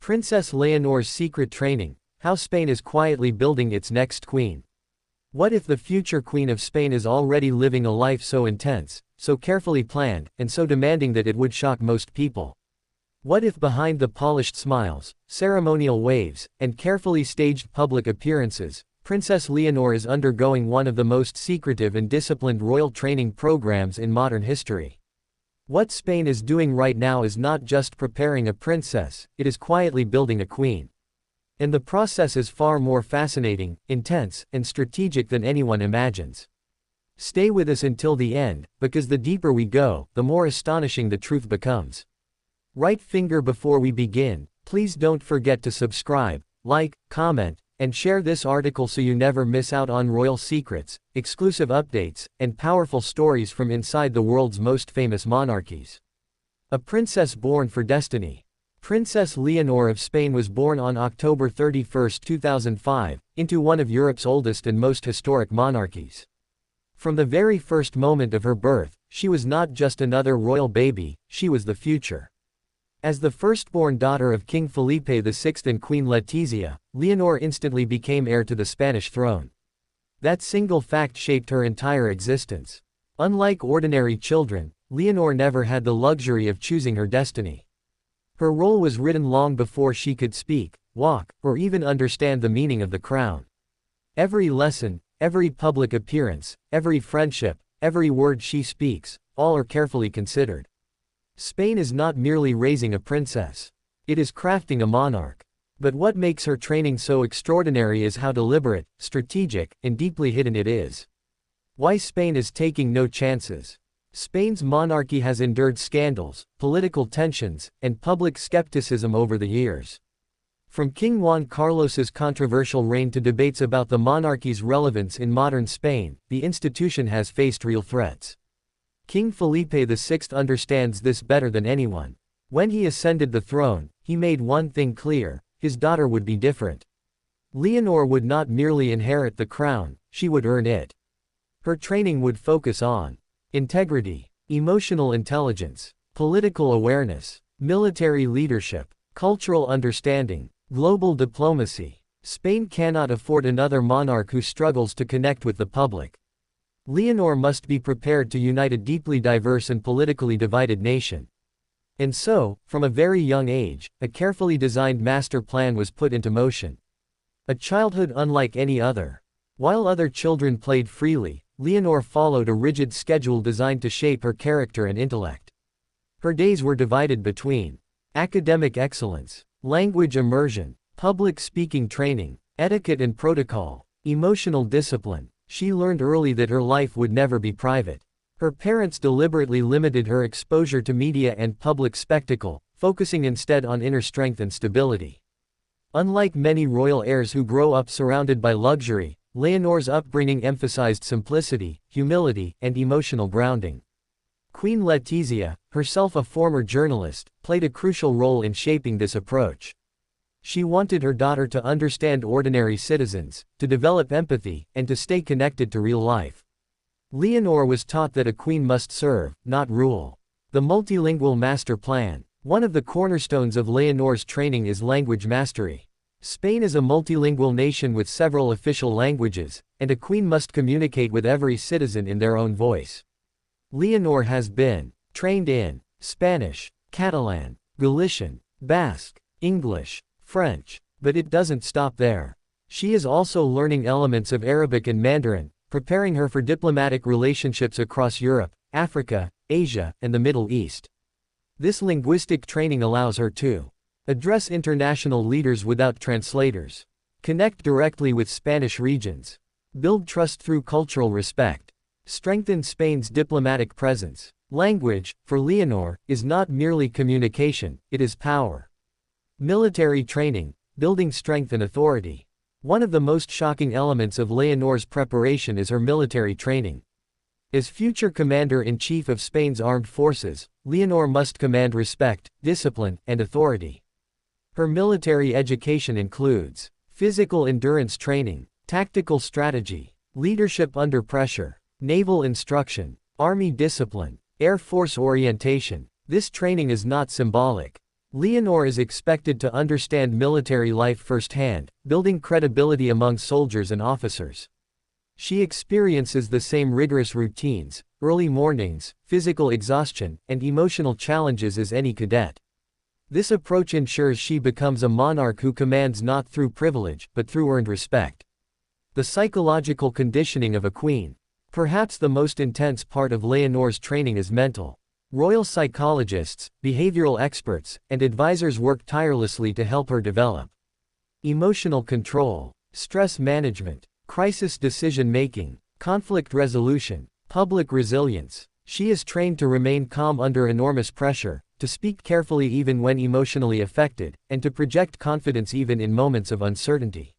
Princess Leonor's secret training, how Spain is quietly building its next queen. What if the future Queen of Spain is already living a life so intense, so carefully planned, and so demanding that it would shock most people? What if behind the polished smiles, ceremonial waves, and carefully staged public appearances, Princess Leonor is undergoing one of the most secretive and disciplined royal training programs in modern history? What Spain is doing right now is not just preparing a princess, it is quietly building a queen. And the process is far more fascinating, intense, and strategic than anyone imagines. Stay with us until the end, because the deeper we go, the more astonishing the truth becomes. Right finger before we begin, please don't forget to subscribe, like, comment, and share this article so you never miss out on royal secrets, exclusive updates, and powerful stories from inside the world's most famous monarchies. A princess born for destiny. Princess Leonor of Spain was born on October 31, 2005, into one of Europe's oldest and most historic monarchies. From the very first moment of her birth, she was not just another royal baby, she was the future. As the firstborn daughter of King Felipe VI and Queen Letizia, Leonor instantly became heir to the Spanish throne. That single fact shaped her entire existence. Unlike ordinary children, Leonor never had the luxury of choosing her destiny. Her role was written long before she could speak, walk, or even understand the meaning of the crown. Every lesson, every public appearance, every friendship, every word she speaks, all are carefully considered. Spain is not merely raising a princess. It is crafting a monarch. But what makes her training so extraordinary is how deliberate, strategic, and deeply hidden it is. Why Spain is taking no chances. Spain's monarchy has endured scandals, political tensions, and public skepticism over the years. From King Juan Carlos's controversial reign to debates about the monarchy's relevance in modern Spain, the institution has faced real threats. King Felipe VI understands this better than anyone. When he ascended the throne, he made one thing clear: his daughter would be different. Leonor would not merely inherit the crown, she would earn it. Her training would focus on integrity, emotional intelligence, political awareness, military leadership, cultural understanding, global diplomacy. Spain cannot afford another monarch who struggles to connect with the public. Leonor must be prepared to unite a deeply diverse and politically divided nation. And so, from a very young age, a carefully designed master plan was put into motion. A childhood unlike any other. While other children played freely, Leonor followed a rigid schedule designed to shape her character and intellect. Her days were divided between academic excellence, language immersion, public speaking training, etiquette and protocol, emotional discipline. She learned early that her life would never be private. Her parents deliberately limited her exposure to media and public spectacle, focusing instead on inner strength and stability. Unlike many royal heirs who grow up surrounded by luxury, Leonor's upbringing emphasized simplicity, humility, and emotional grounding. Queen Letizia, herself a former journalist, played a crucial role in shaping this approach. She wanted her daughter to understand ordinary citizens, to develop empathy, and to stay connected to real life. Leonor was taught that a queen must serve, not rule. The multilingual master plan. One of the cornerstones of Leonor's training is language mastery. Spain is a multilingual nation with several official languages, and a queen must communicate with every citizen in their own voice. Leonor has been trained in Spanish, Catalan, Galician, Basque, English, French, but it doesn't stop there. She is also learning elements of Arabic and Mandarin, preparing her for diplomatic relationships across Europe, Africa, Asia, and the Middle East. This linguistic training allows her to address international leaders without translators, connect directly with Spanish regions, build trust through cultural respect, strengthen Spain's diplomatic presence. Language, for Leonor, is not merely communication, it is power. Military training, building strength and authority. One of the most shocking elements of Leonor's preparation is her military training. As future commander-in-chief of Spain's armed forces, Leonor must command respect, discipline, and authority. Her military education includes physical endurance training, tactical strategy, leadership under pressure, naval instruction, army discipline, Air Force orientation. This training is not symbolic. Leonor is expected to understand military life firsthand, building credibility among soldiers and officers. She experiences the same rigorous routines, early mornings, physical exhaustion, and emotional challenges as any cadet. This approach ensures she becomes a monarch who commands not through privilege, but through earned respect. The psychological conditioning of a queen. Perhaps the most intense part of Leonor's training is mental. Royal psychologists, behavioral experts, and advisors work tirelessly to help her develop emotional control, stress management, crisis decision-making, conflict resolution, public resilience. She is trained to remain calm under enormous pressure, to speak carefully even when emotionally affected, and to project confidence even in moments of uncertainty.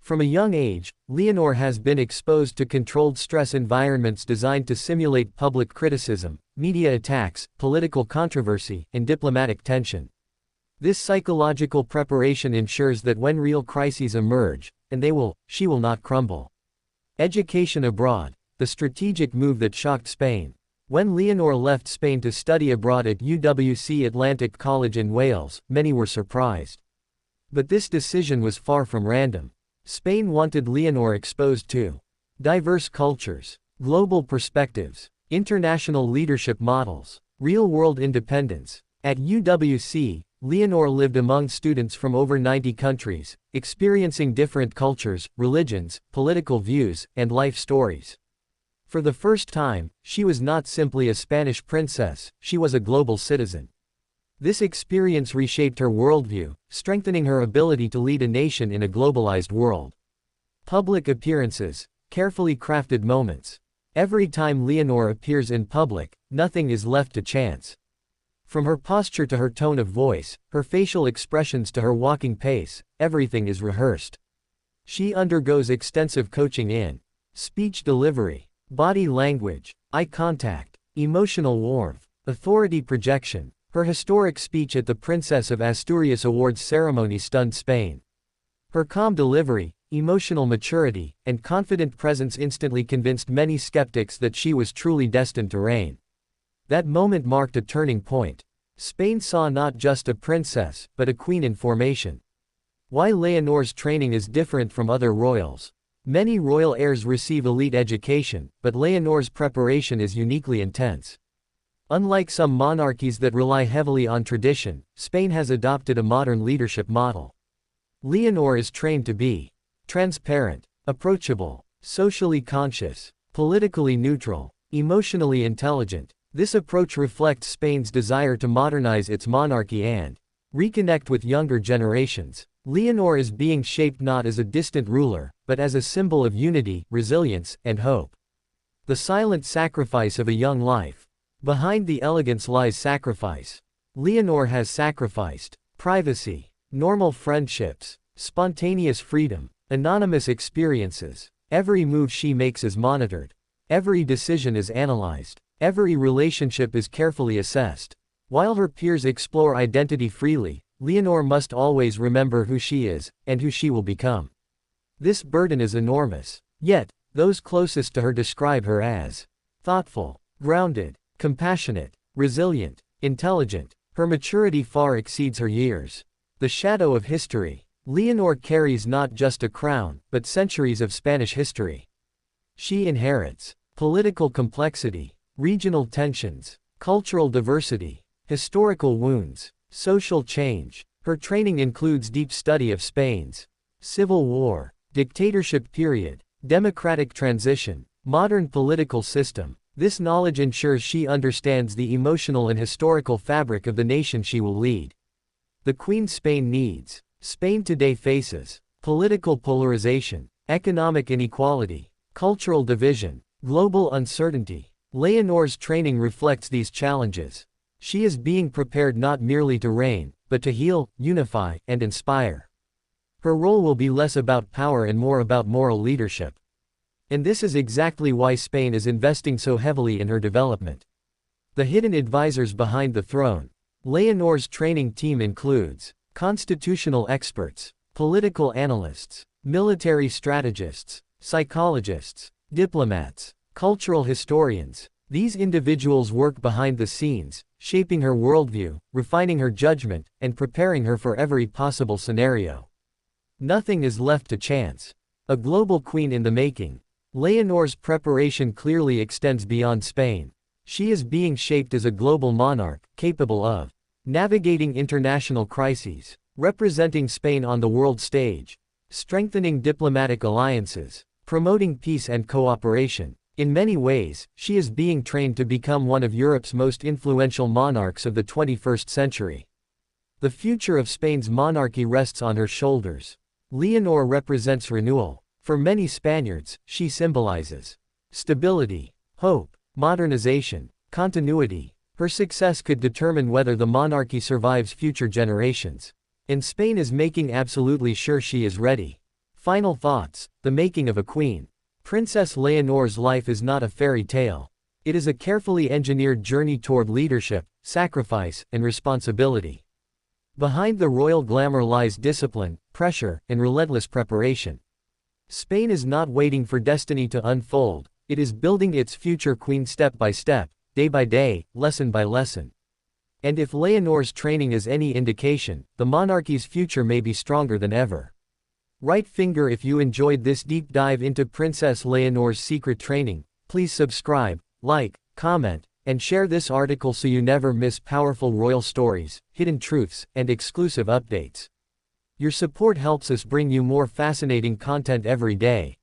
From a young age, Leonor has been exposed to controlled stress environments designed to simulate public criticism, media attacks, political controversy, and diplomatic tension. This psychological preparation ensures that when real crises emerge, and she will not crumble. Education abroad. The strategic move that shocked Spain. When Leonor left Spain to study abroad at UWC Atlantic College in Wales, many were surprised. But this decision was far from random. Spain wanted Leonor exposed to diverse cultures, global perspectives, international leadership models, real-world independence. At UWC, Leonor lived among students from over 90 countries, experiencing different cultures, religions, political views, and life stories. For the first time, she was not simply a Spanish princess, she was a global citizen. This experience reshaped her worldview, strengthening her ability to lead a nation in a globalized world. Public appearances, carefully crafted moments. Every time Leonor appears in public, nothing is left to chance. From her posture to her tone of voice, her facial expressions to her walking pace, everything is rehearsed. She undergoes extensive coaching in speech delivery, body language, eye contact, emotional warmth, authority projection. Her historic speech at the Princess of Asturias Awards ceremony stunned Spain. Her calm delivery, emotional maturity, and confident presence instantly convinced many skeptics that she was truly destined to reign. That moment marked a turning point. Spain saw not just a princess, but a queen in formation. Why Leonor's training is different from other royals. Many royal heirs receive elite education, but Leonor's preparation is uniquely intense. Unlike some monarchies that rely heavily on tradition, Spain has adopted a modern leadership model. Leonor is trained to be transparent, approachable, socially conscious, politically neutral, emotionally intelligent. This approach reflects Spain's desire to modernize its monarchy and reconnect with younger generations. Leonor is being shaped not as a distant ruler, but as a symbol of unity, resilience, and hope. The silent sacrifice of a young life. Behind the elegance lies sacrifice. Leonor has sacrificed privacy, normal friendships, spontaneous freedom, anonymous experiences. Every move she makes is monitored. Every decision is analyzed. Every relationship is carefully assessed. While her peers explore identity freely, Leonor must always remember who she is, and who she will become. This burden is enormous. Yet, those closest to her describe her as thoughtful, grounded, compassionate, resilient, intelligent. Her maturity far exceeds her years. The shadow of history. Leonor carries not just a crown, but centuries of Spanish history. She inherits political complexity, regional tensions, cultural diversity, historical wounds, social change. Her training includes deep study of Spain's civil war, dictatorship period, democratic transition, modern political system. This knowledge ensures she understands the emotional and historical fabric of the nation she will lead. The Queen Spain needs. Spain today faces political polarization, economic inequality, cultural division, global uncertainty. Leonor's training reflects these challenges. She is being prepared not merely to reign, but to heal, unify, and inspire. Her role will be less about power and more about moral leadership. And this is exactly why Spain is investing so heavily in her development. The hidden advisors behind the throne. Leonor's training team includes constitutional experts, political analysts, military strategists, psychologists, diplomats, cultural historians. These individuals work behind the scenes, shaping her worldview, refining her judgment, and preparing her for every possible scenario. Nothing is left to chance. A global queen in the making. Leonor's preparation clearly extends beyond Spain. She is being shaped as a global monarch, capable of navigating international crises, representing Spain on the world stage, strengthening diplomatic alliances, promoting peace and cooperation. In many ways, she is being trained to become one of Europe's most influential monarchs of the 21st century. The future of Spain's monarchy rests on her shoulders. Leonor represents renewal. For many Spaniards, she symbolizes stability, hope, modernization, continuity. Her success could determine whether the monarchy survives future generations. And Spain is making absolutely sure she is ready. Final thoughts: the making of a queen. Princess Leonor's life is not a fairy tale. It is a carefully engineered journey toward leadership, sacrifice, and responsibility. Behind the royal glamour lies discipline, pressure, and relentless preparation. Spain is not waiting for destiny to unfold, it is building its future queen step by step, day by day, lesson by lesson. And if Leonor's training is any indication, the monarchy's future may be stronger than ever. Right finger if you enjoyed this deep dive into Princess Leonor's secret training. Please subscribe, like, comment, and share this article so you never miss powerful royal stories, hidden truths, and exclusive updates. Your support helps us bring you more fascinating content every day.